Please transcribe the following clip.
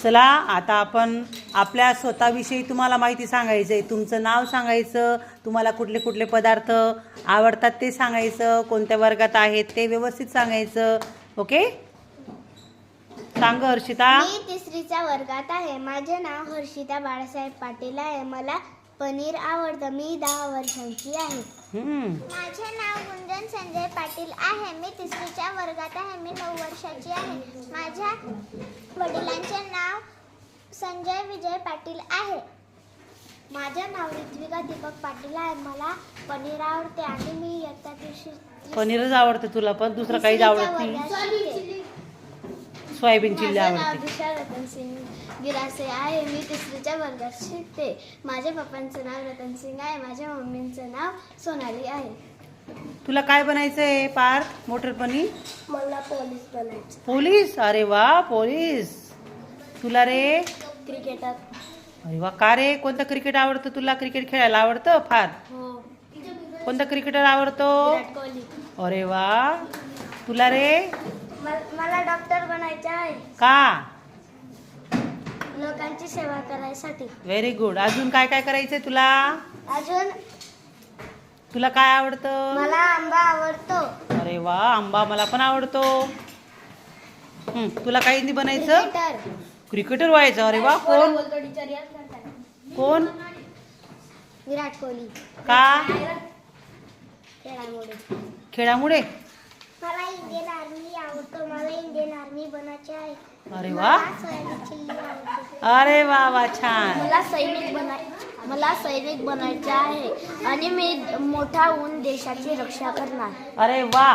चला आता आपण आपल्या स्वतःविषयी तुम्हाला माहिती सांगायचं आहे. तुमचं नाव सांगायचं, तुम्हाला कुठले कुठले पदार्थ आवडतात ते सांगायचं, कोणत्या वर्गात आहेत ते व्यवस्थित सांगायचं. ओके, सांग हर्षिता. मी तिसरीच्या वर्गात आहे. माझे नाव हर्षिता बाळासाहेब पाटील आहे. मला पनीर आवडतं. मी 10 वर्षांची आहे. माझे नाव गुंजन संजय पाटील आहे. मी तिसरीच्या वर्गात आहे. मी 9 वर्षाची आहे. माझ्या वडिलांचे नाव संजय विजय पाटील आहे. माझे नाव ऋत्विका दीपक पाटील आहे. मला पनीर आवडते आणि मी इयत्ता पनीरच आवडतं तुला, पण दुसरं काहीच आवडत नाही. सोयाबीन चिल्ली आवडते. दिशा रतन सिंग गिरासे आहे. मी तिसरीच्या वर्गात शिकते. माझ्या पप्पांचं नाव रतन सिंग आहे. माझ्या मम्मींचं नाव सोनाली आहे. तुला काय बनायचंय पार्थ मोठरपणी? मला पोलीस बनायचं. पोलीस? अरे वा, पोलीस. तुला रे? क्रिकेटर. अरे वा, का रे? कोणतं क्रिकेट आवडतं तुला? क्रिकेट खेळायला आवडतं फार? हो. कोणता क्रिकेटर आवडतो? विराट कोहली. अरे वा. तुला रे? मला डॉक्टर बनायचे आहे. का? लोकांची सेवा करायसाठी. Very good. अजून काय काय करायचंय तुला? अजून तुला काय आवडतं? मला आंबा आवडतो. अरे वा, आंबा मला पण आवडतो. तुला काही नाही बनायचं? क्रिकेटर. क्रिकेटर व्हायचं. अरे वा. कोण कोण? विराट कोहली. का? खेळामुळे. खेळामुळे? मला इंडियन आर्मी आवडतो. मला इंडियन आर्मी बनायचे आहे. अरे वा. सोयाबीन चिल्ली आवडते. अरे वा वा, छान. मला सैनिक बनायचे आहे आणि मी मोठा होऊन देशाची रक्षा करणार. अरे वा.